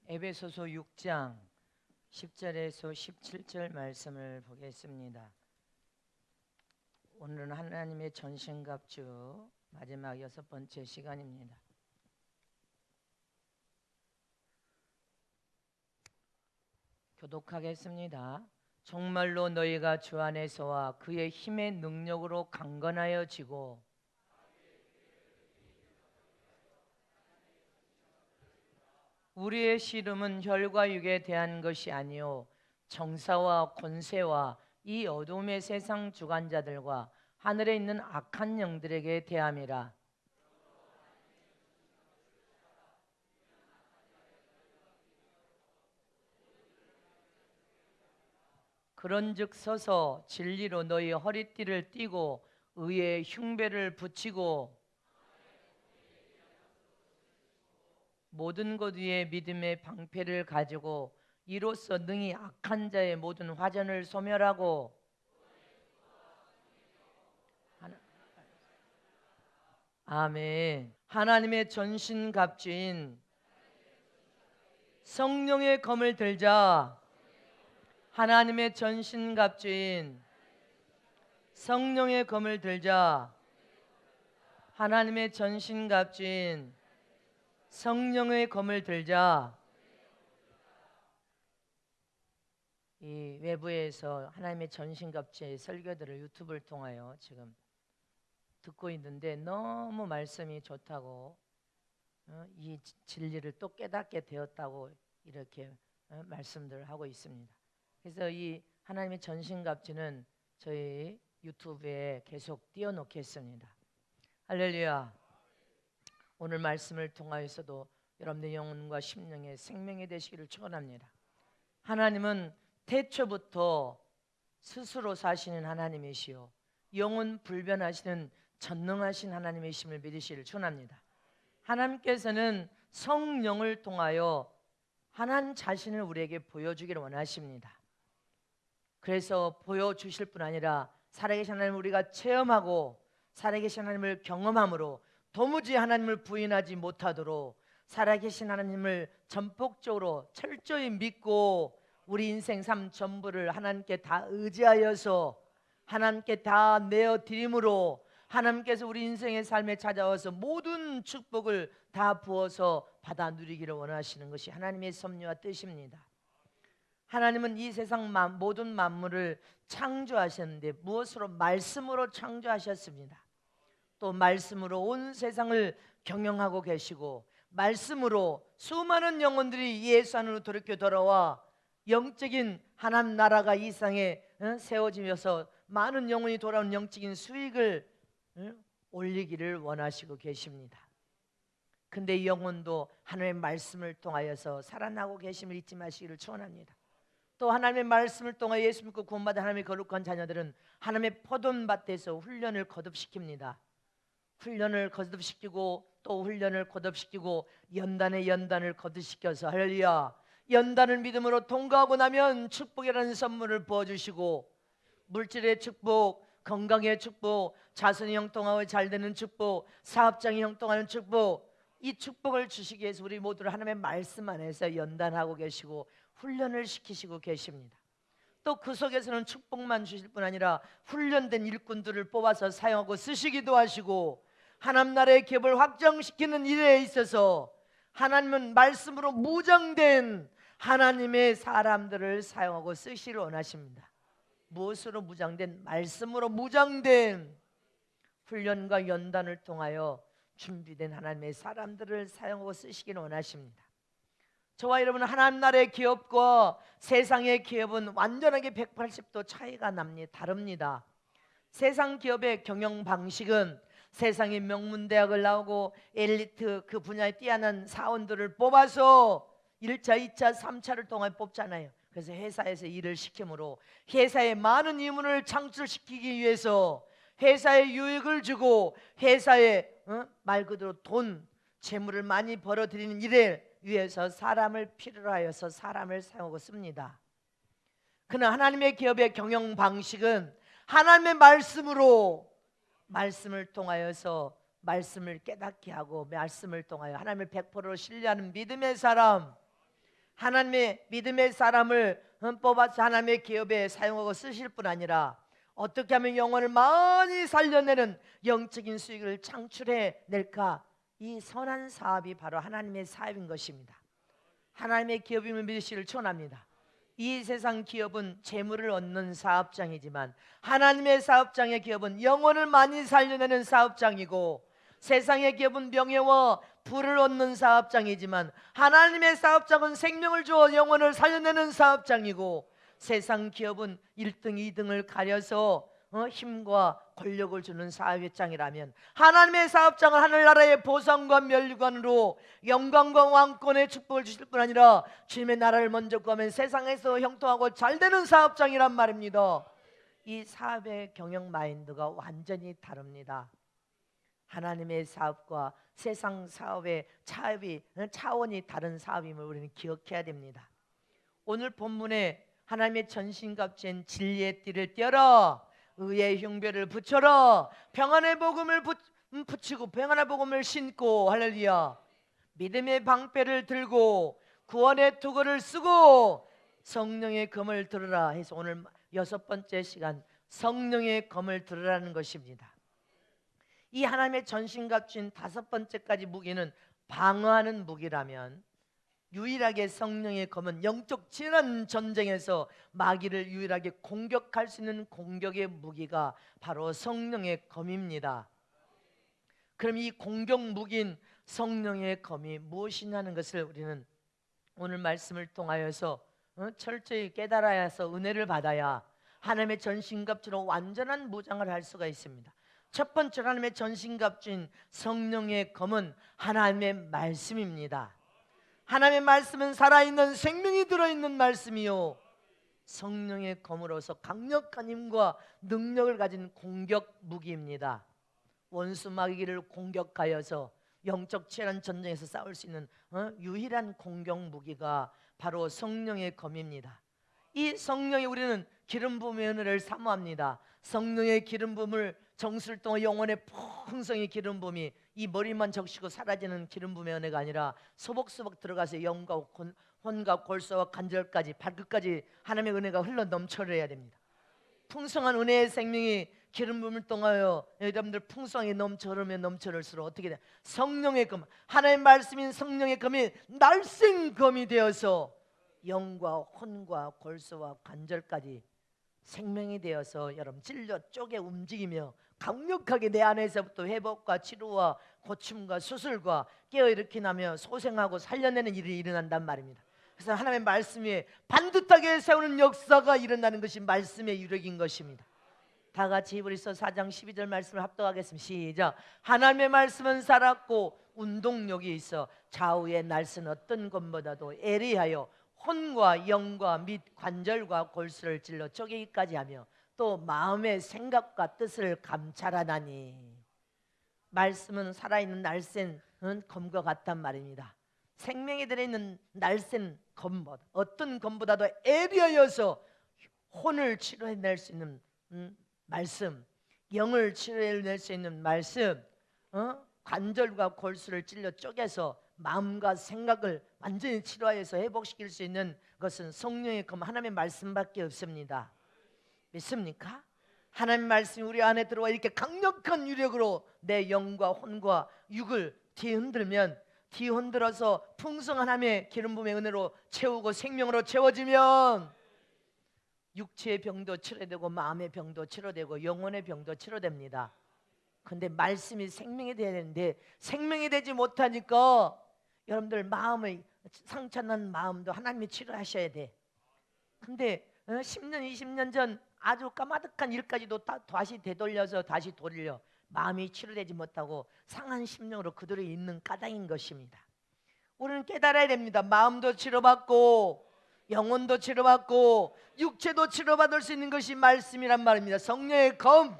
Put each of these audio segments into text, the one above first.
에베소서 6장 10절에서 17절 말씀을 보겠습니다. 오늘은 하나님의 전신갑주 마지막 6번째 시간입니다. 교독하겠습니다. 정말로 너희가 주 안에서와 그의 힘의 능력으로 강건하여지고 우리의 씨름은 혈과 육에 대한 것이 아니요 정사와 권세와 이 어둠의 세상 주관자들과 하늘에 있는 악한 영들에게 대함이라. 그런즉 서서 진리로 너희 허리띠를 띠고 의의 흉배를 붙이고 모든 것 위에 믿음의 방패를 가지고 이로써 능히 악한 자의 모든 화전을 소멸하고 아멘. 하나님의 전신갑주인 성령의 검을 들자. 하나님의 전신갑주인 성령의 검을 들자. 하나님의 전신갑주인 성령의 검을 들자. 이 외부에서 하나님의 전신갑주의 설교들을 유튜브를 통하여 지금 듣고 있는데 너무 말씀이 좋다고 이 진리를 또 깨닫게 되었다고 이렇게 말씀들을 하고 있습니다. 그래서 이 하나님의 전신갑주는 저희 유튜브에 계속 띄워놓겠습니다. 할렐루야. 오늘 말씀을 통하여서도 여러분의 영혼과 심령의 생명이 되시기를 축원합니다. 하나님은 태초부터 스스로 사시는 하나님이시요 영원 불변하시는 전능하신 하나님이심을 믿으시기를 축원합니다. 하나님께서는 성령을 통하여 하나님 자신을 우리에게 보여주기를 원하십니다. 그래서 보여주실 뿐 아니라 살아계신 하나님을 우리가 체험하고 살아계신 하나님을 경험함으로 도무지 하나님을 부인하지 못하도록 살아계신 하나님을 전폭적으로 철저히 믿고 우리 인생 삶 전부를 하나님께 다 의지하여서 하나님께 다 내어드림으로 하나님께서 우리 인생의 삶에 찾아와서 모든 축복을 다 부어서 받아 누리기를 원하시는 것이 하나님의 섭리와 뜻입니다. 하나님은 이 세상 모든 만물을 창조하셨는데 무엇으로? 말씀으로 창조하셨습니다. 또 말씀으로 온 세상을 경영하고 계시고 말씀으로 수많은 영혼들이 예수 안으로 돌이켜 돌아와 영적인 하나님 나라가 이 세상에 세워지면서 많은 영혼이 돌아온 영적인 수익을 올리기를 원하시고 계십니다. 근데 이 영혼도 하나님의 말씀을 통하여서 살아나고 계심을 잊지 마시기를 축원합니다. 또 하나님의 말씀을 통하여 예수 믿고 구원받은 하나님의 거룩한 자녀들은 하나님의 포도밭에서 훈련을 거듭시킵니다. 훈련을 거듭시키고 또 훈련을 거듭시키고 연단에 연단을 거듭시켜서 할렐루야 연단을 믿음으로 통과하고 나면 축복이라는 선물을 부어주시고 물질의 축복, 건강의 축복, 자손이 형통하고 잘되는 축복, 사업장이 형통하는 축복, 이 축복을 주시기 위해서 우리 모두를 하나님의 말씀 안에서 연단하고 계시고 훈련을 시키시고 계십니다. 또 그 속에서는 축복만 주실 뿐 아니라 훈련된 일꾼들을 뽑아서 사용하고 쓰시기도 하시고 하나님 나라의 기업을 확장시키는 일에 있어서 하나님은 말씀으로 무장된 하나님의 사람들을 사용하고 쓰시기를 원하십니다. 무엇으로 무장된? 말씀으로 무장된 훈련과 연단을 통하여 준비된 하나님의 사람들을 사용하고 쓰시기를 원하십니다. 저와 여러분은 하나님 나라의 기업과 세상의 기업은 완전하게 180도 차이가 다릅니다. 세상 기업의 경영 방식은 세상의 명문대학을 나오고 엘리트 그 분야에 뛰어난 사원들을 뽑아서 1차, 2차, 3차를 통해 뽑잖아요. 그래서 회사에서 일을 시키므로 회사에 많은 임원을 창출시키기 위해서 회사에 유익을 주고 회사에 말 그대로 돈, 재물을 많이 벌어들이는 일에 위해서 사람을 필요로 하여서 사람을 사용하고 씁니다. 그러나 하나님의 기업의 경영 방식은 하나님의 말씀으로 말씀을 통하여서 말씀을 깨닫게 하고 말씀을 통하여 하나님을 100% 신뢰하는 믿음의 사람, 하나님의 믿음의 사람을 뽑아서 하나님의 기업에 사용하고 쓰실 뿐 아니라 어떻게 하면 영혼을 많이 살려내는 영적인 수익을 창출해 낼까? 이 선한 사업이 바로 하나님의 사업인 것입니다. 하나님의 기업임을 믿으시기를 축원합니다. 이 세상 기업은 재물을 얻는 사업장이지만 하나님의 사업장의 기업은 영혼을 많이 살려내는 사업장이고, 세상의 기업은 명예와 부를 얻는 사업장이지만 하나님의 사업장은 생명을 주어 영혼을 살려내는 사업장이고, 세상 기업은 1등, 2등을 가려서 힘과 권력을 주는 사업장이라면 하나님의 사업장은 하늘나라의 보상과 멸관으로 영광과 왕권의 축복을 주실 뿐 아니라 주님의 나라를 먼저 구하면 세상에서 형통하고 잘 되는 사업장이란 말입니다. 이 사업의 경영 마인드가 완전히 다릅니다. 하나님의 사업과 세상 사업의 차원이 다른 사업임을 우리는 기억해야 됩니다. 오늘 본문에 하나님의 전신갑주인 진리의 띠를 떼어라, 의의 흉배를 붙여라, 평안의 복음을 붙이고 평안의 복음을 신고, 할렐루야, 믿음의 방패를 들고 구원의 투구를 쓰고 성령의 검을 들으라 해서 오늘 6번째 시간 성령의 검을 들으라는 것입니다. 이 하나님의 전신갑주인 5번째까지 무기는 방어하는 무기라면, 유일하게 성령의 검은 영적 진한 전쟁에서 마귀를 유일하게 공격할 수 있는 공격의 무기가 바로 성령의 검입니다. 그럼 이 공격 무기인 성령의 검이 무엇이냐는 것을 우리는 오늘 말씀을 통하여서 철저히 깨달아야 해서 은혜를 받아야 하나님의 전신갑주로 완전한 무장을 할 수가 있습니다. 첫 번째 하나님의 전신갑주인 성령의 검은 하나님의 말씀입니다. 하나님의 말씀은 살아있는 생명이 들어있는 말씀이요, 성령의 검으로서 강력한 힘과 능력을 가진 공격 무기입니다. 원수 마귀를 공격하여서 영적 치열한 전쟁에서 싸울 수 있는 유일한 공격 무기가 바로 성령의 검입니다. 이 성령이 우리는 기름 부음의 은혜를 사모합니다. 성령의 기름 부음을 정수를 통해 영혼의 풍성의 기름 부음이 이 머리만 적시고 사라지는 기름 부음의 은혜가 아니라 소복소복 들어가서 영과 혼과 골수와 관절까지 발끝까지 하나님의 은혜가 흘러 넘쳐야 됩니다. 풍성한 은혜의 생명이 기름 부음을 통하여 여러분들 풍성하게 넘쳐흐르면 넘쳐흐를수록 어떻게 돼? 성령의 검, 하나님의 말씀인 성령의 검이 날쌘검이 되어서 영과 혼과 골수와 관절까지 생명이 되어서 여러분 찔려 쪼개 움직이며 강력하게 내 안에서부터 회복과 치료와 고침과 수술과 깨어일으키나며 소생하고 살려내는 일이 일어난단 말입니다. 그래서 하나님의 말씀 위에 반듯하게 세우는 역사가 일어나는 것이 말씀의 유력인 것입니다. 다 같이 히브리서 4장 12절 말씀을 합독하겠습니다. 시작. 하나님의 말씀은 살았고 운동력이 있어 좌우의 날선 어떤 것보다도 예리하여 혼과 영과 및 관절과 골수를 찔러 쪼개기까지 하며 또 마음의 생각과 뜻을 감찰하나니. 말씀은 살아있는 날쌘 검과 같단 말입니다. 생명이 들어있는 날쌘 검보다, 어떤 검보다도 예리하여서 혼을 치료해낼 수 있는 말씀, 영을 치료해낼 수 있는 말씀, 관절과 골수를 찔러 쪼개서 마음과 생각을 완전히 치료하여서 회복시킬 수 있는 것은 성령의 검, 하나님의 말씀밖에 없습니다. 믿습니까? 하나님의 말씀이 우리 안에 들어와 이렇게 강력한 유력으로 내 영과 혼과 육을 뒤흔들면, 뒤흔들어서 풍성한 하나님의 기름 부음의 은혜로 채우고 생명으로 채워지면 육체의 병도 치료되고 마음의 병도 치료되고 영혼의 병도 치료됩니다. 근데 말씀이 생명이 돼야 되는데 생명이 되지 못하니까 여러분들 마음의 상처난 마음도 하나님이 치료하셔야 돼. 근데 10년 20년 전 아주 까마득한 일까지도 다시 되돌려서 다시 돌려 마음이 치료되지 못하고 상한 심령으로 그대로 있는 까닭인 것입니다. 우리는 깨달아야 됩니다. 마음도 치료받고 영혼도 치료받고 육체도 치료받을 수 있는 것이 말씀이란 말입니다. 성령의 검,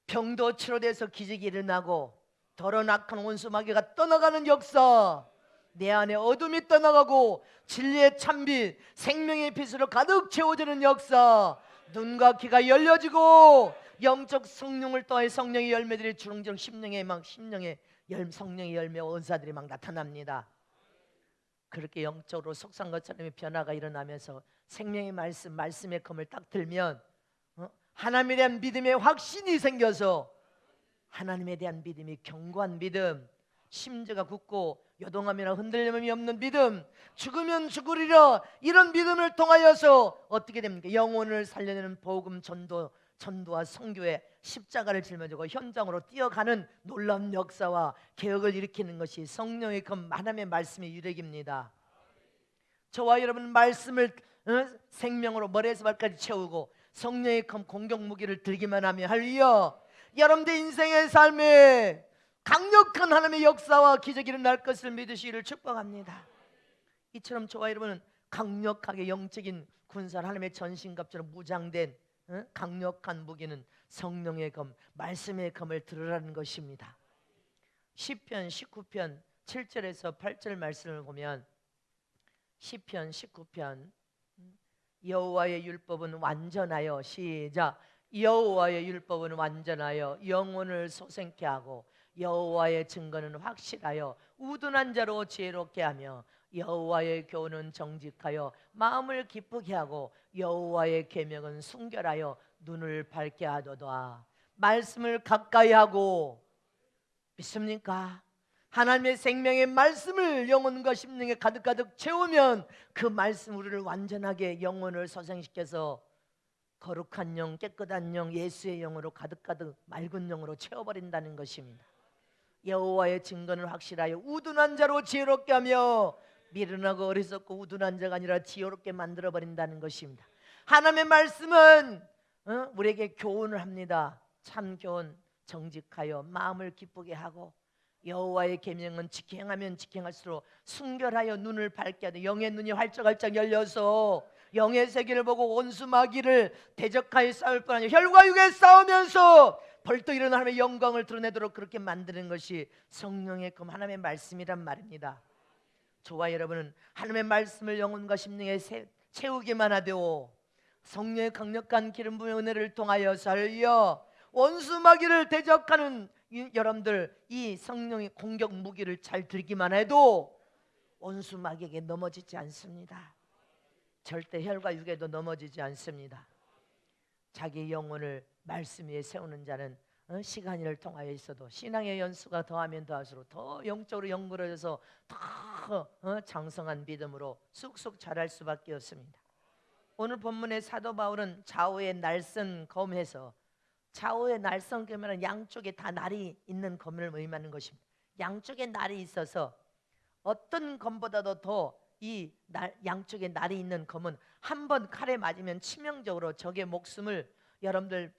병도 치료돼서 기적이 일어나고 더러운 악한 원수 마귀가 떠나가는 역사, 내 안에 어둠이 떠나가고 진리의 찬빛, 생명의 빛으로 가득 채워지는 역사, 눈과 귀가 열려지고 영적 성령을 통해 성령의 열매들이 주렁주렁 심령의 성령의 열매 원사들이 막 나타납니다. 그렇게 영적으로 속산 것처럼 변화가 일어나면서 생명의 말씀의 검을 딱 들면 하나님에 대한 믿음의 확신이 생겨서 하나님에 대한 믿음이 견고한 믿음, 심지가 굳고 요동함이나 흔들림이 없는 믿음, 죽으면 죽으리라 이런 믿음을 통하여서 어떻게 됩니까? 영혼을 살려내는 복음 전도와 선교에 십자가를 짊어지고 현장으로 뛰어가는 놀라운 역사와 개혁을 일으키는 것이 성령의 검 하나님의 말씀의 유력입니다. 저와 여러분 말씀을 생명으로 머리에서 발까지 채우고 성령의 검 공격 무기를 들기만 하면 할렐루야, 여러분들 인생의 삶에 강력한 하나님의 역사와 기적이 일어날 것을 믿으시기를 축복합니다. 이처럼 저와 여러분은 강력하게 영적인 군사 하나님의 전신갑주로 무장된 강력한 무기는 성령의 검, 말씀의 검을 들으라는 것입니다. 시편 19편 7절에서 8절 말씀을 보면 시편 19편 여호와의 율법은 완전하여 시작 여호와의 율법은 완전하여 영혼을 소생케 하고 여호와의 증거는 확실하여 우둔한 자로 지혜롭게 하며 여호와의 교훈은 정직하여 마음을 기쁘게 하고 여호와의 계명은 순결하여 눈을 밝게 하도다. 말씀을 가까이 하고 믿습니까? 하나님의 생명의 말씀을 영혼과 심령에 가득가득 채우면 그 말씀 우리를 완전하게 영혼을 소생시켜서 거룩한 영, 깨끗한 영, 예수의 영으로 가득가득 맑은 영으로 채워버린다는 것입니다. 여호와의 증거는 확실하여 우둔한 자로 지혜롭게 하며 미련하고 어리석고 우둔한 자가 아니라 지혜롭게 만들어버린다는 것입니다. 하나님의 말씀은 우리에게 교훈을 합니다. 참 교훈, 정직하여 마음을 기쁘게 하고 여호와의 계명은 직행하면 직행할수록 순결하여 눈을 밝게 하되 영의 눈이 활짝활짝 열려서 영의 세계를 보고 원수 마귀를 대적하여 싸울 뿐 아니라 혈과 육에 싸우면서 벌떡 일어나 하나님의 영광을 드러내도록 그렇게 만드는 것이 성령의 검 하나님의 말씀이란 말입니다. 저와 여러분은 하나님의 말씀을 영혼과 심령에 채우기만 하되오 성령의 강력한 기름 부음의 은혜를 통하여 살려 원수 마귀를 대적하는 여러분들 이 성령의 공격 무기를 잘 들기만 해도 원수 마귀에게 넘어지지 않습니다. 절대 혈과 육에도 넘어지지 않습니다. 자기 영혼을 말씀 위에 세우는 자는 시간을 통하여 있어도 신앙의 연수가 더하면 더할수록 더 영적으로 연결해서 더 장성한 믿음으로 쑥쑥 자랄 수밖에 없습니다. 오늘 본문의 사도 바울은 좌우의 날선 검에서 좌우의 날선 검에는 양쪽에 다 날이 있는 검을 의미하는 것입니다. 양쪽에 날이 있어서 어떤 검보다도 더 이 양쪽에 날이 있는 검은 한 번 칼에 맞으면 치명적으로 적의 목숨을 여러분들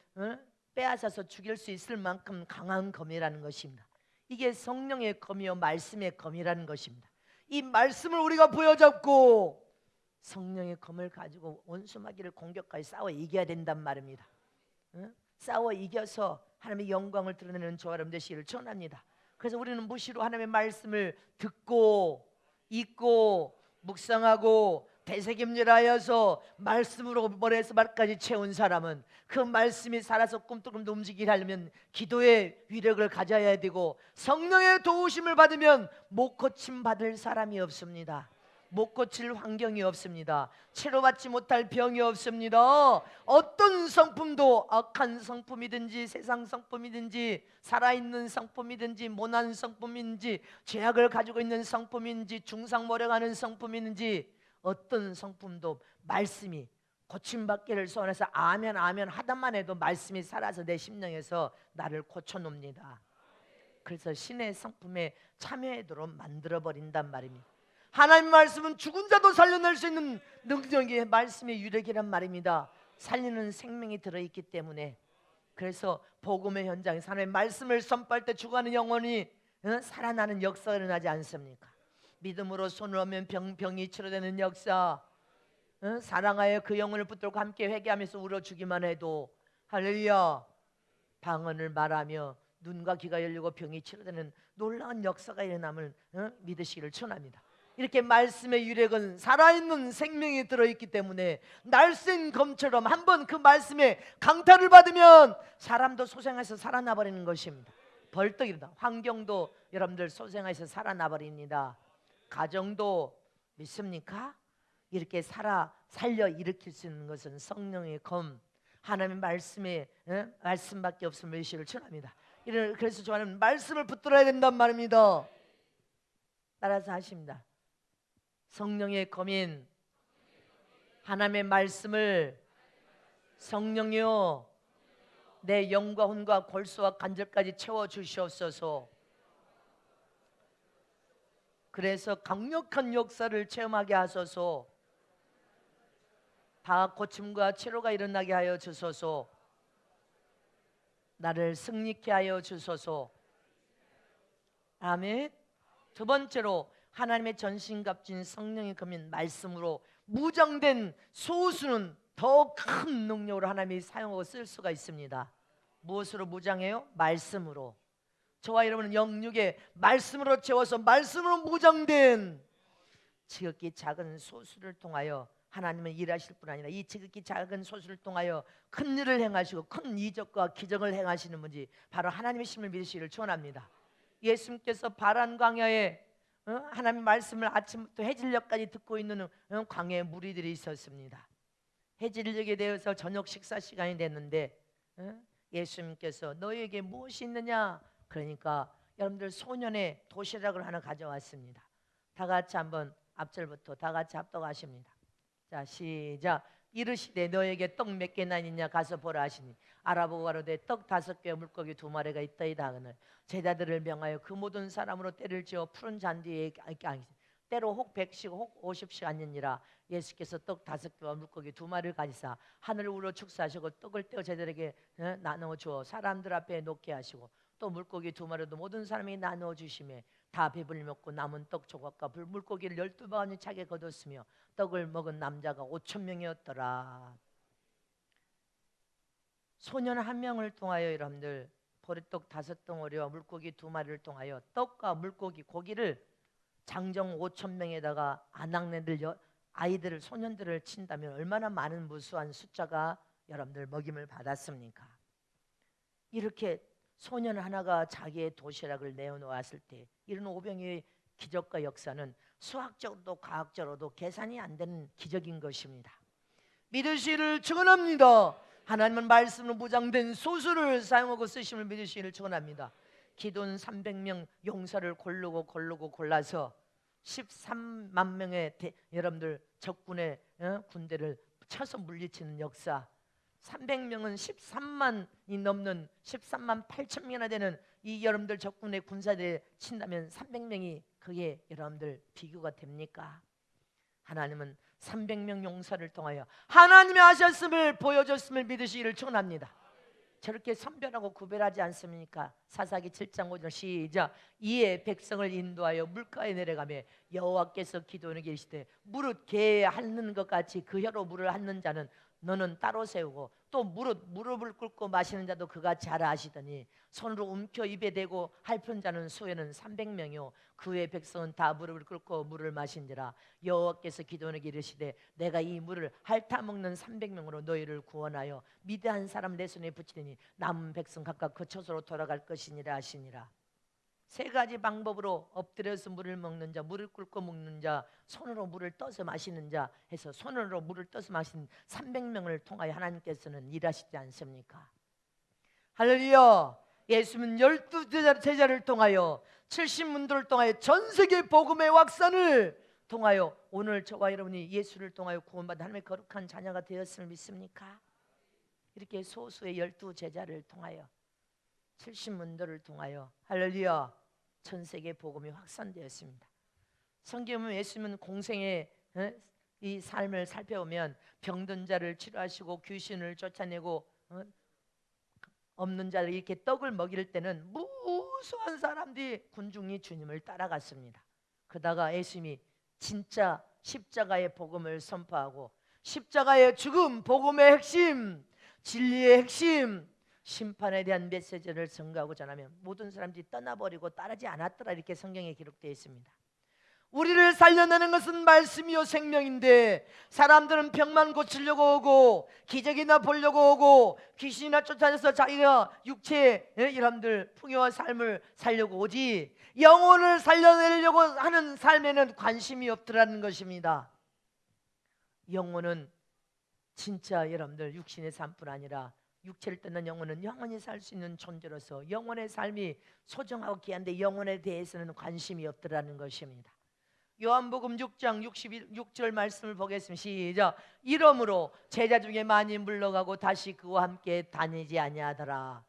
빼앗아서 죽일 수 있을 만큼 강한 검이라는 것입니다. 이게 성령의 검이요 말씀의 검이라는 것입니다. 이 말씀을 우리가 부여잡고 성령의 검을 가지고 원수 마귀를 공격하여 싸워 이겨야 된단 말입니다. 싸워 이겨서 하나님의 영광을 드러내는 저와 여러분 되시기를 축원합니다. 그래서 우리는 무시로 하나님의 말씀을 듣고 읽고 묵상하고 되새김질하여서 말씀으로 머리에서 발까지 채운 사람은 그 말씀이 살아서 꿈틀꿈틀 움직이게 하려면 기도의 위력을 가져야 되고 성령의 도우심을 받으면 못 고침 받을 사람이 없습니다. 못 고칠 환경이 없습니다. 치료받지 못할 병이 없습니다. 어떤 성품도 악한 성품이든지 세상 성품이든지 살아있는 성품이든지 모난 성품인지 죄악을 가지고 있는 성품인지 중상모략하는 성품이든지 어떤 성품도 말씀이 고침받기를 소원해서 아멘 아멘 하다만 해도 말씀이 살아서 내 심령에서 나를 고쳐놓습니다. 그래서 신의 성품에 참여하도록 만들어버린단 말입니다. 하나님 말씀은 죽은 자도 살려낼 수 있는 능력이 말씀의 유력이란 말입니다. 살리는 생명이 들어있기 때문에 그래서 복음의 현장에서 하나님의 말씀을 선포할 때 죽어가는 영혼이 살아나는 역사가 일어나지 않습니까? 믿음으로 손을 얹으면 병이 치료되는 역사, 사랑하여 그 영혼을 붙들고 함께 회개하면서 울어주기만 해도 할렐루야 방언을 말하며 눈과 귀가 열리고 병이 치료되는 놀라운 역사가 일어남을 믿으시기를 축원합니다. 이렇게 말씀의 유력은 살아있는 생명이 들어있기 때문에 날쌘 검처럼 한번 그 말씀에 강타를 받으면 사람도 소생해서 살아나 버리는 것입니다. 벌떡입니다. 환경도 여러분들 소생해서 살아나 버립니다. 가정도 믿습니까? 이렇게 살려 일으킬 수 있는 것은 성령의 검, 하나님의 말씀에 말씀밖에 없음을 메시를 전합니다. 그래서 저는 말씀을 붙들어야 된단 말입니다. 따라서 하십니다. 성령의 검인 하나님의 말씀을 성령이여 내 영과 혼과 골수와 관절까지 채워 주시옵소서. 그래서 강력한 역사를 체험하게 하소서. 다 고침과 치료가 일어나게 하여 주소서. 나를 승리케 하여 주소서. 아멘. 두 번째로 하나님의 전신갑주인 성령의 검인 말씀으로 무장된 소수는 더 큰 능력으로 하나님이 사용하고 쓸 수가 있습니다. 무엇으로 무장해요? 말씀으로. 저와 여러분은 영육에 말씀으로 채워서 말씀으로 무장된 지극히 작은 소수를 통하여 하나님은 일하실 뿐 아니라 이 지극히 작은 소수를 통하여 큰 일을 행하시고 큰 이적과 기적을 행하시는 분이 바로 하나님의 심을 믿으시기를 축원합니다. 예수님께서 바란 광야에 하나님의 말씀을 아침부터 해질녘까지 듣고 있는 광야에 무리들이 있었습니다. 해질녘에 되어서 저녁 식사 시간이 됐는데 예수님께서 너희에게 무엇이 있느냐? 그러니까 여러분들 소년의 도시락을 하나 가져왔습니다. 다 같이 한번 앞절부터 다 같이 합독하십니다. 자, 시작. 이르시되 너에게 떡 몇 개나 있냐 가서 보라 하시니 알아보고 가로되 떡 5개 물고기 2마리가 있다이다 하거늘 제자들을 명하여 그 모든 사람으로 때를 지어 푸른 잔디에 때로 혹 100씩 혹 50씩 앉느니라. 예수께서 떡 5개와 물고기 2마리를 가지사 하늘을 우러 축사하시고 떡을 떼어 제자들에게 나누어 주어 사람들 앞에 놓게 하시고 또 물고기 2마리도 모든 사람이 나누어 주시매 다 배불리 먹고 남은 떡 조각과 물고기를 12바구니 차게 거뒀으며 떡을 먹은 남자가 5,000명이었더라. 소년 한 명을 통하여 여러분들 보리떡 5덩어리와 물고기 2마리를 통하여 떡과 물고기 고기를 장정 5,000명에다가 아낙네들 아이들을 소년들을 친다면 얼마나 많은 무수한 숫자가 여러분들 먹임을 받았습니까? 이렇게 소년 하나가 자기의 도시락을 내어놓았을 때 이런 오병이의 기적과 역사는 수학적으로도 과학적으로도 계산이 안 되는 기적인 것입니다. 믿으시기를 축원합니다. 하나님은 말씀으로 무장된 소수를 사용하고 쓰심을 믿으시기를 축원합니다. 기돈 300명 용사를 골라서 13만 명의 여러분들 적군의 군대를 쳐서 물리치는 역사. 300명은 13만이 넘는 13만 8천 명이나 되는 이 여러분들 적군의 군사들을 친다면 300명이 그게 여러분들 비교가 됩니까? 하나님은 300명 용사를 통하여 하나님의 하셨음을 보여줬음을 믿으시기를 축원합니다. 저렇게 선별하고 구별하지 않습니까? 사사기 7장 5절 시작. 이에 백성을 인도하여 물가에 내려가며 여호와께서 기도원에게 이르시되 무릇 개에 핥는 것 같이 그 혀로 물을 핥는 자는 너는 따로 세우고 또 무릎을 꿇고 마시는 자도 그같이 하라 하시더니 손으로 움켜 입에 대고 핥은 자는 수에는 300명이요 그 외 백성은 다 무릎을 꿇고 물을 마신지라. 여호와께서 기도원에게 이르시되 내가 이 물을 핥아 먹는 300명으로 너희를 구원하여 미대한 사람 내 손에 붙이니 남은 백성 각각 그 처소로 돌아갈 것이니라 하시니라. 세 가지 방법으로 엎드려서 물을 먹는 자, 물을 꿇고 먹는 자, 손으로 물을 떠서 마시는 자 해서 손으로 물을 떠서 마시는 300명을 통하여 하나님께서는 일하시지 않습니까? 할렐루야. 예수는 12제자를 통하여 70문도를 통하여 전세계 복음의 확산을 통하여 오늘 저와 여러분이 예수를 통하여 구원받은 하나님의 거룩한 자녀가 되었음을 믿습니까? 이렇게 소수의 12제자를 통하여 70문도를 통하여 할렐루야 전세계 복음이 확산되었습니다. 성경은 예수님은 공생의 이 삶을 살펴보면 병든 자를 치료하시고 귀신을 쫓아내고 없는 자를 이렇게 떡을 먹일 때는 무수한 사람들이 군중이 주님을 따라갔습니다. 그러다가 예수님이 진짜 십자가의 복음을 선포하고 십자가의 죽음, 복음의 핵심, 진리의 핵심, 심판에 대한 메시지를 전가하고 전하면 모든 사람들이 떠나버리고 따르지 않았더라 이렇게 성경에 기록되어 있습니다. 우리를 살려내는 것은 말씀이요 생명인데, 사람들은 병만 고치려고 오고 기적이나 보려고 오고 귀신이나 쫓아내서 자기가 육체의 여러분들 풍요와 삶을 살려고 오지, 영혼을 살려내려고 하는 삶에는 관심이 없더라는 것입니다. 영혼은 진짜 여러분들 육신의 삶뿐 아니라 육체를 떠난 영혼은 영원히 살 수 있는 존재로서 영혼의 삶이 소중하고 귀한데 영혼에 대해서는 관심이 없더라는 것입니다. 요한복음 6장 66절 말씀을 보겠습니다. 시작. 이러므로 제자 중에 많이 물러가고 다시 그와 함께 다니지 아니하더라.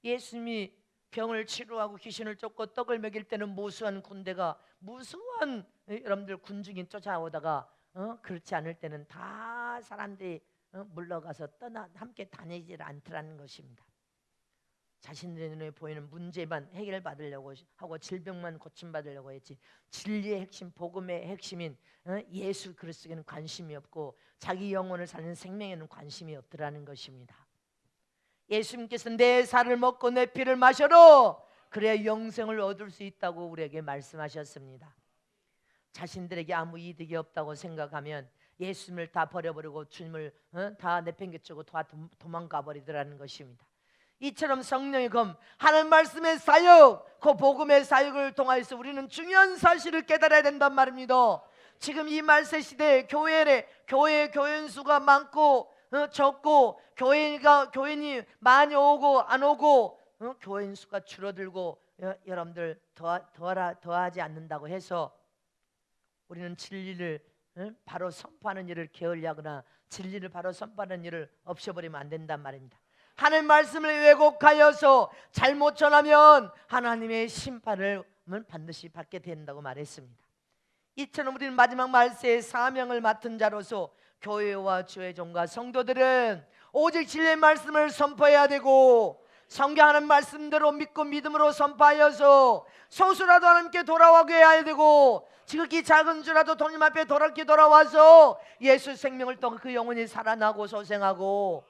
예수님이 병을 치료하고 귀신을 쫓고 떡을 먹일 때는 무수한 군대가, 무수한 여러분들 군중이 쫓아오다가 그렇지 않을 때는 다 사람들이 물러가서 함께 다니지 않더라는 것입니다. 자신들의 눈에 보이는 문제만 해결받으려고 하고 질병만 고침받으려고 했지, 진리의 핵심, 복음의 핵심인 예수 그리스도에는 관심이 없고 자기 영혼을 살리는 생명에는 관심이 없더라는 것입니다. 예수님께서 내 살을 먹고 내 피를 마셔라, 그래야 영생을 얻을 수 있다고 우리에게 말씀하셨습니다. 자신들에게 아무 이득이 없다고 생각하면 예수님을 다 버려버리고 주님을 다 내팽개치고 다 도망가 버리더라는 것입니다. 이처럼 성령의 검, 하나님 말씀의 사역, 그 복음의 사역을 통하여서 우리는 중요한 사실을 깨달아야 된단 말입니다. 지금 이 말세 시대에 교회인 수가 많고 적고, 교인이 많이 오고 안 오고, 교인 수가 줄어들고 여러분들 더하지 않는다고 해서 우리는 진리를 바로 선포하는 일을 게을리하거나 진리를 바로 선포하는 일을 없애버리면 안 된단 말입니다. 하나님 말씀을 왜곡하여서 잘못 전하면 하나님의 심판을 반드시 받게 된다고 말했습니다. 이처럼 우리는 마지막 말세의 사명을 맡은 자로서 교회와 주의 종과 성도들은 오직 진리의 말씀을 선포해야 되고, 성경하는 말씀대로 믿고 믿음으로 선포하여서 소수라도 하나님께 돌아오게 해야 되고, 지극히 작은 줄라도 주님 앞에 돌아와서 예수 생명을 통해 그 영혼이 살아나고 소생하고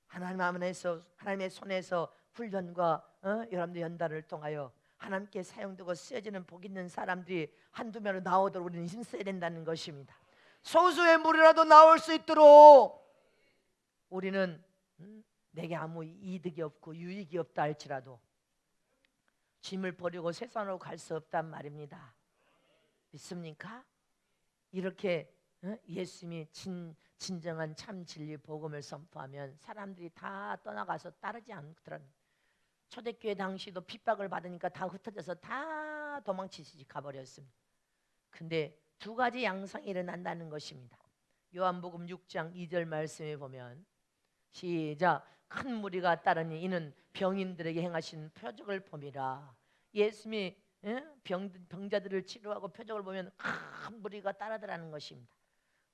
하나님의 손에서 훈련과 여러분들 연단을 통하여 하나님께 사용되고 쓰여지는 복 있는 사람들이 한두 명으로 나오도록 우리는 힘써야 된다는 것입니다. 소수의 무리라도 나올 수 있도록 우리는 내게 아무 이득이 없고 유익이 없다 할지라도 짐을 버리고 세상으로 갈 수 없단 말입니다. 믿습니까? 이렇게 예수님이 진정한 참 진리 복음을 선포하면 사람들이 다 떠나가서 따르지 않더라는. 초대교회 당시도 핍박을 받으니까 다 흩어져서 다 도망치시 가버렸습니다. 근데 두 가지 양상이 일어난다는 것입니다. 요한복음 6장 2절 말씀에 보면 시작. 큰 무리가 따르니 이는 병인들에게 행하신 표적을 봄이라. 예수님이 병자들을 치료하고 표적을 보면 큰 무리가 따르더라는 것입니다.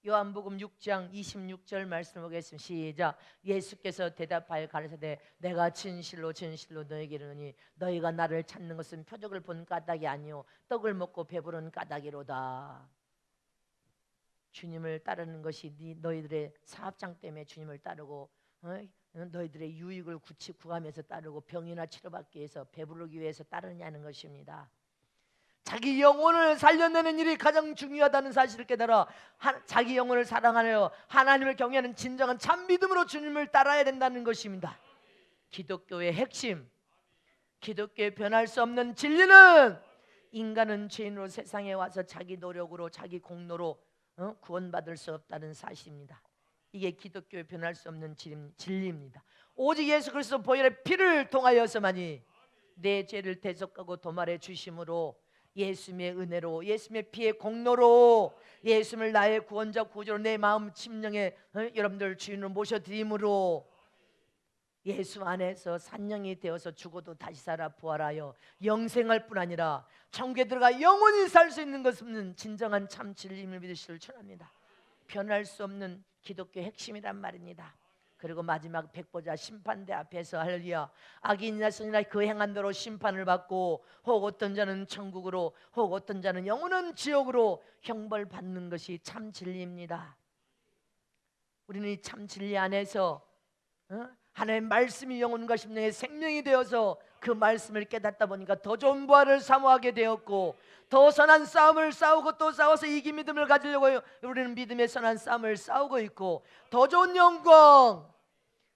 요한복음 6장 26절 말씀 보겠습니다. 시작. 예수께서 대답하여 가르치되 내가 진실로 진실로 너에게 이르노니 너희가 나를 찾는 것은 표적을 본 까닭이 아니요 떡을 먹고 배부른 까닭이로다. 주님을 따르는 것이 너희들의 사업장 때문에 주님을 따르고 너희들의 유익을 구하면서 따르고 병이나 치료받기 위해서 배부르기 위해서 따르냐는 것입니다. 자기 영혼을 살려내는 일이 가장 중요하다는 사실을 깨달아 자기 영혼을 사랑하여 하나님을 경외하는 진정한 참 믿음으로 주님을 따라야 된다는 것입니다. 기독교의 핵심, 기독교의 변할 수 없는 진리는 인간은 죄인으로 세상에 와서 자기 노력으로 자기 공로로 구원받을 수 없다는 사실입니다. 이게 기독교의 변할 수 없는 진리입니다. 오직 예수 그리스도 보혈의 피를 통하여서만이 내 죄를 대속하고 도말해 주심으로, 예수님의 은혜로, 예수님의 피의 공로로, 예수님을 나의 구원자 구주로 내 마음 심령에 여러분들 주인으로 모셔드림으로 예수 안에서 산영이 되어서 죽어도 다시 살아 부활하여 영생할 뿐 아니라 천국에 들어가 영원히 살 수 있는 것은 진정한 참 진리임을 믿으시길 축원합니다. 변할 수 없는 기독교의 핵심이란 말입니다. 그리고 마지막 백보자 심판대 앞에서 할렐루야, 악인이나 선이나 그 행한 대로 심판을 받고 혹 어떤 자는 천국으로 혹 어떤 자는 영원한 지옥으로 형벌받는 것이 참 진리입니다. 우리는 이 참 진리 안에서 하나님의 말씀이 영혼과 심령의 생명이 되어서 그 말씀을 깨닫다 보니까 더 좋은 부활을 사모하게 되었고, 더 선한 싸움을 싸우고 또 싸워서 이긴 믿음을 가지려고 우리는 믿음의 선한 싸움을 싸우고 있고, 더 좋은 영광,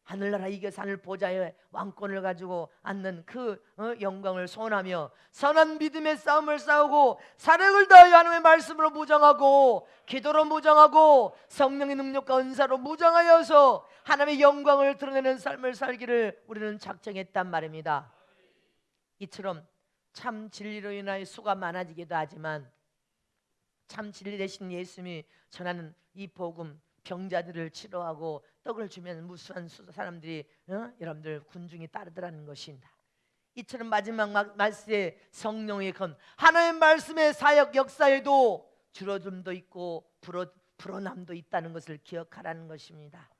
하늘나라 이겨서 하늘 보좌의 왕권을 가지고 앉는 그 영광을 소원하며 선한 믿음의 싸움을 싸우고, 사력을 다하여 하나님의 말씀으로 무장하고, 기도로 무장하고, 성령의 능력과 은사로 무장하여서 하나님의 영광을 드러내는 삶을 살기를 우리는 작정했단 말입니다. 이처럼 참 진리로 인하여 수가 많아지기도 하지만, 참 진리 되신 예수님이 전하는 이 복음, 병자들을 치료하고 떡을 주면 무수한 사람들이 여러분들 군중이 따르더라는 것입니다. 이처럼 마지막 말씀에 성령의 건 하나님의 말씀의 사역 역사에도 줄어듦도 있고 불어남도 있다는 것을 기억하라는 것입니다.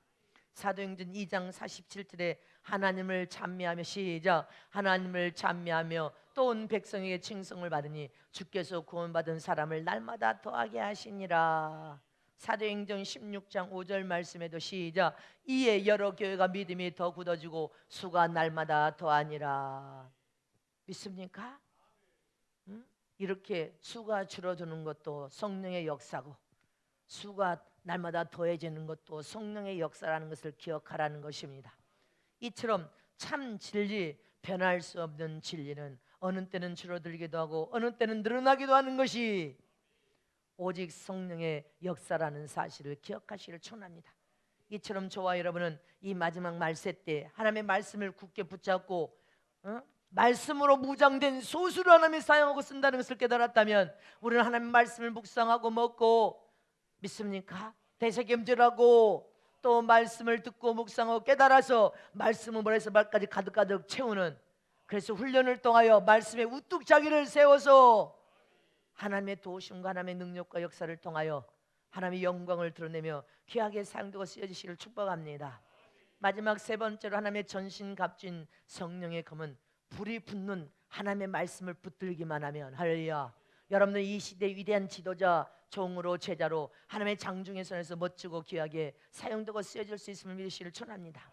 사도행전 2장 47절에 하나님을 찬미하며, 시작, 하나님을 찬미하며 또 온 백성에게 칭송을 받으니 주께서 구원받은 사람을 날마다 더하게 하시니라. 사도행전 16장 5절 말씀에도 시작, 이에 여러 교회가 믿음이 더 굳어지고 수가 날마다 더하니라. 믿습니까? 이렇게 수가 줄어드는 것도 성령의 역사고, 수가 날마다 더해지는 것도 성령의 역사라는 것을 기억하라는 것입니다. 이처럼 참 진리, 변할 수 없는 진리는 어느 때는 줄어들기도 하고 어느 때는 늘어나기도 하는 것이 오직 성령의 역사라는 사실을 기억하시기를 축원합니다. 이처럼 저와 여러분은 이 마지막 말세 때 하나님의 말씀을 굳게 붙잡고 말씀으로 무장된 소수를 하나님이 사용하고 쓴다는 것을 깨달았다면, 우리는 하나님의 말씀을 묵상하고 먹고, 믿습니까? 되새김질하고 또 말씀을 듣고 묵상하고 깨달아서 말씀을 머리에서 발까지 가득가득 채우는, 그래서 훈련을 통하여 말씀에 우뚝 자기를 세워서 하나님의 도우심과 하나님의 능력과 역사를 통하여 하나님의 영광을 드러내며 귀하게 사용되고 쓰여지시기를 축복합니다. 마지막 세 번째로 하나님의 전신갑주인 성령의 검은 불이 붙는 하나님의 말씀을 붙들기만 하면, 할렐루야, 여러분들 이 시대의 위대한 지도자, 종으로 제자로 하나님의 장중의 손에서 멋지고 귀하게 사용되고 쓰여질 수 있음을 믿으시기를 축원합니다.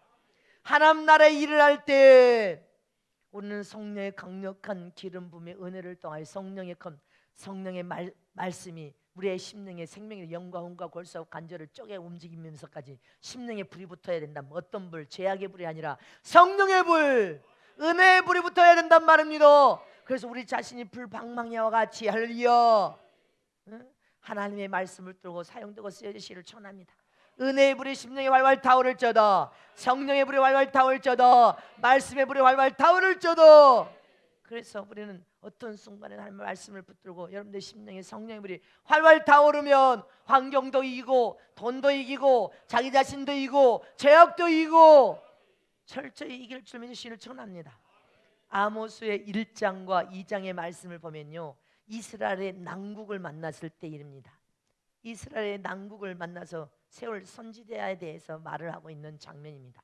하나님 나라의 일을 할 때 우리는 성령의 강력한 기름 부음의 은혜를 통하여 성령의 검, 성령의 말씀이 우리의 심령의 생명의 영과 혼과 골수와 관절을 쪼개 움직이면서까지 심령의 불이 붙어야 된다면, 어떤 불? 죄악의 불이 아니라 성령의 불, 은혜의 불이 붙어야 된단 말입니다. 그래서 우리 자신이 불방망이와 같이, 할렐루야, 하나님의 말씀을 들고 사용되고 쓰여지시기를 축원합니다. 은혜의 불이 심령에 활활 타오를저다, 성령의 불이 활활 타오를저다, 말씀의 불이 활활 타오를저다. 그래서 우리는 어떤 순간에 하나님의 말씀을 붙들고 여러분들 심령의 성령의 불이 활활 타오르면 환경도 이기고 돈도 이기고 자기 자신도 이기고 죄악도 이기고 철저히 이길 줄 믿으시기를 축원합니다. 아모스의 1장과 2장의 말씀을 보면요, 이스라엘의 난국을 만났을 때 일입니다. 이스라엘의 난국을 만나서 세울 선지자에 대해서 말을 하고 있는 장면입니다.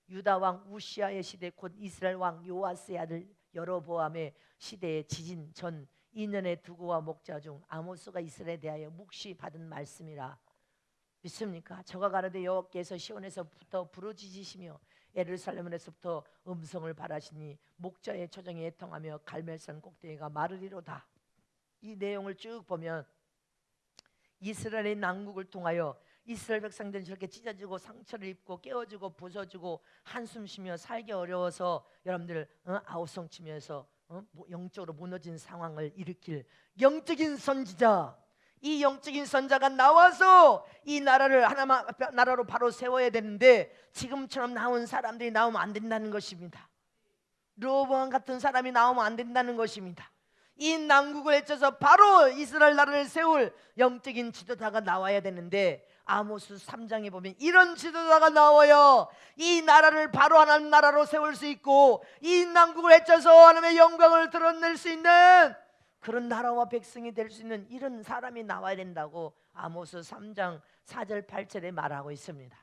유다 왕 우시아의 시대, 곧 이스라엘 왕 요아스의 아들 여로보암의 시대의 지진 전 2년의 두고와 목자 중 아모스가 이스라엘에 대하여 묵시 받은 말씀이라. 믿습니까? 저가 가로되 여호와께서 시온에서부터 부르짖으시며 예루살렘에서부터 음성을 발하시니 목자의 초정에 애통하며 갈멜산 꼭대기가 마르리로다. 이 내용을 쭉 보면 이스라엘의 난국을 통하여 이스라엘 백성들은 저렇게 찢어지고 상처를 입고 깨어지고 부서지고 한숨 쉬며 살기 어려워서 여러분들 아우성치면서 영적으로 무너진 상황을 일으킬 영적인 선지자, 이 영적인 선자가 나와서 이 나라를 하나만 나라로 바로 세워야 되는데, 지금처럼 나온 사람들이 나오면 안 된다는 것입니다. 르호보암 같은 사람이 나오면 안 된다는 것입니다. 이 난국을 헤쳐서 바로 이스라엘 나라를 세울 영적인 지도자가 나와야 되는데, 아모스 3장에 보면 이런 지도자가 나와야 이 나라를 바로 하나님 나라로 세울 수 있고 이 난국을 헤쳐서 하나님의 영광을 드러낼 수 있는 그런 나라와 백성이 될 수 있는 이런 사람이 나와야 된다고 아모스 3장 4절 8절에 말하고 있습니다.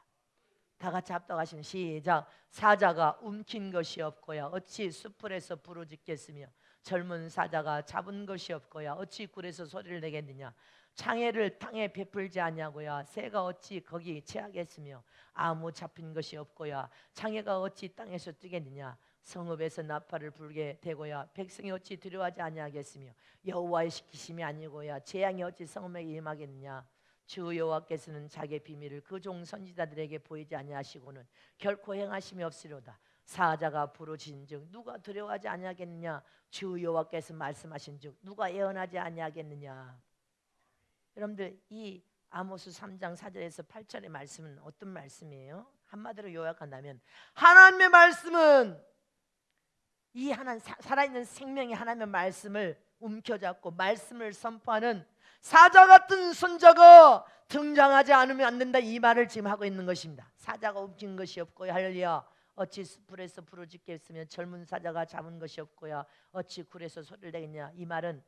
다 같이 합독하시면 시작. 사자가 움킨 것이 없고야 어찌 수풀에서 부르짖겠으며 젊은 사자가 잡은 것이 없고야 어찌 굴에서 소리를 내겠느냐. 창해를 땅에 베풀지 아니하고야 새가 어찌 거기 체하겠으며 아무 잡힌 것이 없고야 창해가 어찌 땅에서 뛰겠느냐. 성읍에서 나팔을 불게 되고야 백성이 어찌 두려워하지 아니하겠으며 여호와의 시키심이 아니고야 재앙이 어찌 성읍에게 임하겠느냐. 주 여호와께서는 자기의 비밀을 그 종 선지자들에게 보이지 아니하시고는 결코 행하심이 없으로다. 사자가 부르짖은즉 누가 두려워하지 아니하겠느냐. 주 여호와께서 말씀하신즉 누가 예언하지 아니하겠느냐. 여러분들, 이 아모스 3장 4절에서 8절의 말씀은 어떤 말씀이에요? 한마디로 요약한다면 하나님의 말씀은 이 하나님 살아있는 생명의 하나님의 말씀을 움켜잡고 말씀을 선포하는 사자 같은 선자가 등장하지 않으면 안 된다, 이 말을 지금 하고 있는 것입니다. 사자가 움직인 것이 없고야 할렐루야. 어찌 숯불에서 부르짖겠으며 젊은 사자가 잡은 것이 없고야 어찌 굴에서 소리를 내겠냐. 이 말은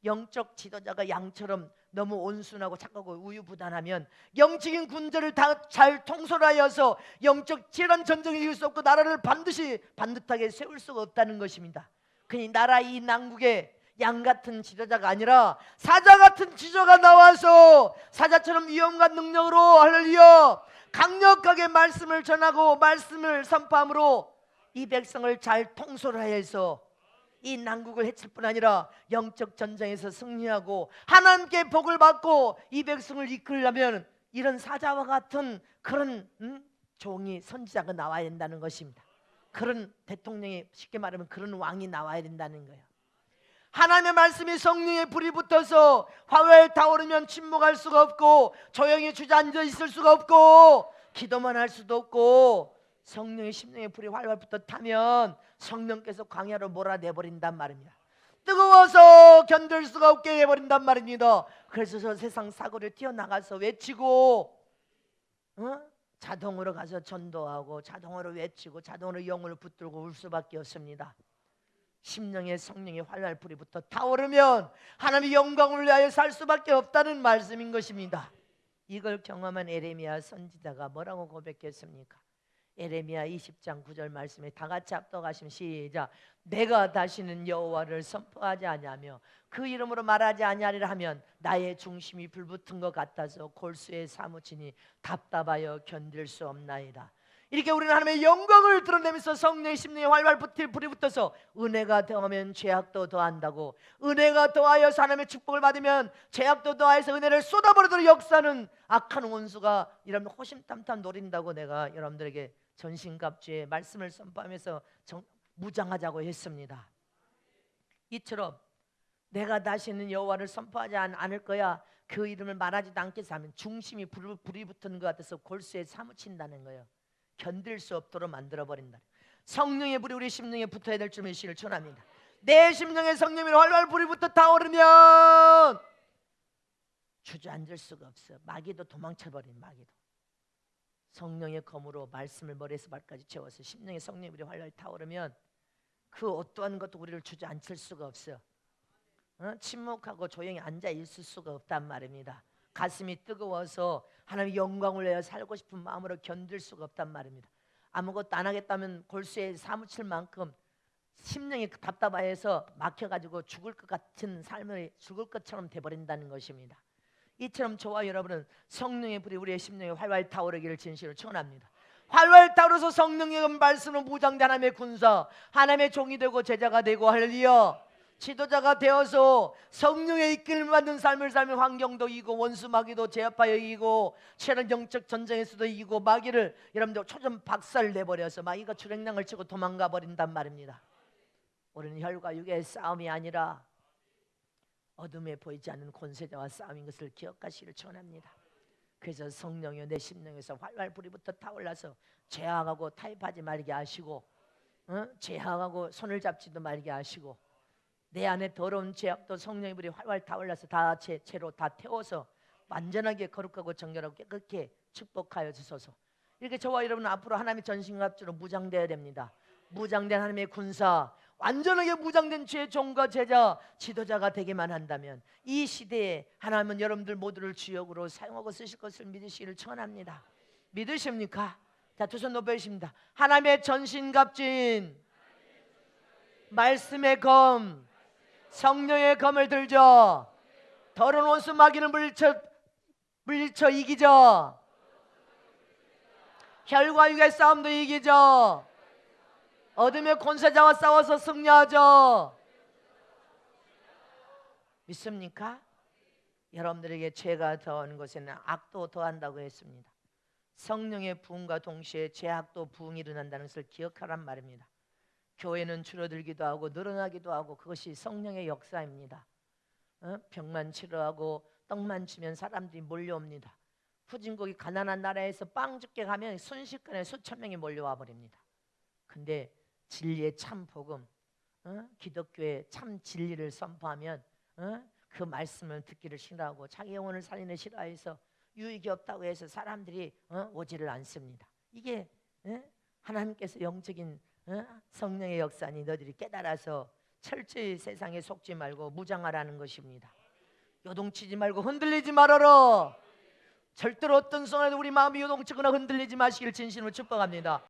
영적 지도자가 양처럼 너무 온순하고 착하고 우유부단하면 영적인 군대를 다 잘 통솔하여서 영적 치열한 전쟁을 이길 수 없고 나라를 반드시 반듯하게 세울 수가 없다는 것입니다. 그니 나라 이 난국에 양 같은 지도자가 아니라 사자 같은 지도자가 나와서 사자처럼 위엄과 능력으로 할렐루야 강력하게 말씀을 전하고 말씀을 선포함으로 이 백성을 잘 통솔하여서 이 난국을 해칠 뿐 아니라 영적 전쟁에서 승리하고 하나님께 복을 받고 이 백성을 이끌려면 이런 사자와 같은 그런 종이 선지자가 나와야 된다는 것입니다. 그런 대통령이, 쉽게 말하면 그런 왕이 나와야 된다는 거예요. 하나님의 말씀이 성령의 불이 붙어서 화요일 타오르면 침묵할 수가 없고 조용히 주저앉아 있을 수가 없고 기도만 할 수도 없고 성령의 심령의 불이 활활 붙어 타면 성령께서 광야로 몰아내버린단 말입니다. 뜨거워서 견딜 수가 없게 해버린단 말입니다. 그래서 저 세상 사고를 뛰어나가서 외치고 자동으로 가서 전도하고 자동으로 외치고 자동으로 영을 붙들고 울 수밖에 없습니다. 심령의 성령의 활활 불이 붙어 타오르면 하나님의 영광을 위하여 살 수밖에 없다는 말씀인 것입니다. 이걸 경험한 에레미야 선지자가 뭐라고 고백했습니까? 에레미야 20장 9절 말씀에 다 같이 합독하시면 시작. 내가 다시는 여호와를 선포하지 아니하며 그 이름으로 말하지 아니하리라 하면 나의 중심이 불붙은 것 같아서 골수에 사무치니 답답하여 견딜 수 없나이다. 이렇게 우리는 하나님의 영광을 드러내면서 성령의 심령에 활활 불이 붙어서 은혜가 더하면 죄악도 더한다고, 은혜가 더하여서 하나님의 축복을 받으면 죄악도 더하여서 은혜를 쏟아버리도록 역사는 악한 원수가 이런 호심탐탐 노린다고 내가 여러분들에게 전신갑주의 말씀을 선포하면서 무장하자고 했습니다. 이처럼 내가 다시는 여호와를 선포하지 않을 거야, 그 이름을 말하지도 않겠어 하면 중심이 불이 붙은 것 같아서 골수에 사무친다는 거예요. 견딜 수 없도록 만들어버린다. 성령의 불이 우리 심령에 붙어야 될 줄 믿으시기를 축원합니다. 내 심령에 성령의 활활 불이 붙어 타오르면 주저앉을 수가 없어. 마귀도 도망쳐버린 마귀도. 성령의 검으로 말씀을 머리에서 발까지 채워서 심령의 성령의 불이 활활 타오르면 그 어떠한 것도 우리를 주저앉힐 수가 없어. 침묵하고 조용히 앉아 있을 수가 없단 말입니다. 가슴이 뜨거워서 하나님의 영광을 내어 살고 싶은 마음으로 견딜 수가 없단 말입니다. 아무것도 안 하겠다면 골수에 사무칠 만큼 심령이 답답해서 막혀가지고 죽을 것 같은 삶을 죽을 것처럼 돼버린다는 것입니다. 이처럼 저와 여러분은 성령의 불이 우리의 심령에 활활 타오르기를 진실로 축원합니다. 활활 타오르서 성령의 말씀으로 무장된 하나님의 군사, 하나님의 종이 되고 제자가 되고 할렐루야 지도자가 되어서 성령의 이끌림을 받는 삶을 살면 환경도 이기고 원수 마귀도 제압하여 이기고 치열한 영적 전쟁에서도 이기고 마귀를 여러분들 초점 박살 내버려서 마귀가 주랭랑을 치고 도망가 버린단 말입니다. 우리는 혈과 육의 싸움이 아니라 어둠에 보이지 않는 권세자와 싸움인 것을 기억하시기를 축원합니다. 그래서 성령이 내 심령에서 활활 불이 붙어 타올라서 제약하고 타협하지 말게 하시고 제약하고 손을 잡지도 말게 하시고 내 안에 더러운 죄악도 성령의 불이 활활 타올라서 다 죄로 다 태워서 완전하게 거룩하고 정결하고 깨끗게 축복하여 주소서. 이렇게 저와 여러분은 앞으로 하나님의 전신갑주로 무장되어야 됩니다. 무장된 하나님의 군사, 완전하게 무장된 주의 종과 제자, 지도자가 되기만 한다면 이 시대에 하나님은 여러분들 모두를 주역으로 사용하고 쓰실 것을 믿으시기를 축원합니다. 믿으십니까? 자, 두 손 높여주십니다. 하나님의 전신갑주인 말씀의 검, 성령의 검을 들죠. 더러운 원수 마귀는 물리쳐 이기죠. 혈과 육의 싸움도 이기죠. 어둠의 권세자와 싸워서 승리하죠. 믿습니까? 여러분들에게 죄가 더하는 것에는 악도 더한다고 했습니다. 성령의 부흥과 동시에 죄악도 부흥이 일어난다는 것을 기억하란 말입니다. 교회는 줄어들기도 하고 늘어나기도 하고 그것이 성령의 역사입니다. 병만 치료하고 떡만 주면 사람들이 몰려옵니다. 후진국이 가난한 나라에서 빵 죽게 가면 순식간에 수천 명이 몰려와 버립니다. 근데 진리의 참 복음, 기독교의 참 진리를 선포하면 그 말씀을 듣기를 싫어하고 자기 영혼을 살리는 싫어해서 유익이 없다고 해서 사람들이 오지를 않습니다. 이게 하나님께서 영적인 성령의 역사니 너희들이 깨달아서 철저히 세상에 속지 말고 무장하라는 것입니다. 요동치지 말고 흔들리지 말아라. 절대로 어떤 순간에도 우리 마음이 요동치거나 흔들리지 마시길 진심으로 축복합니다.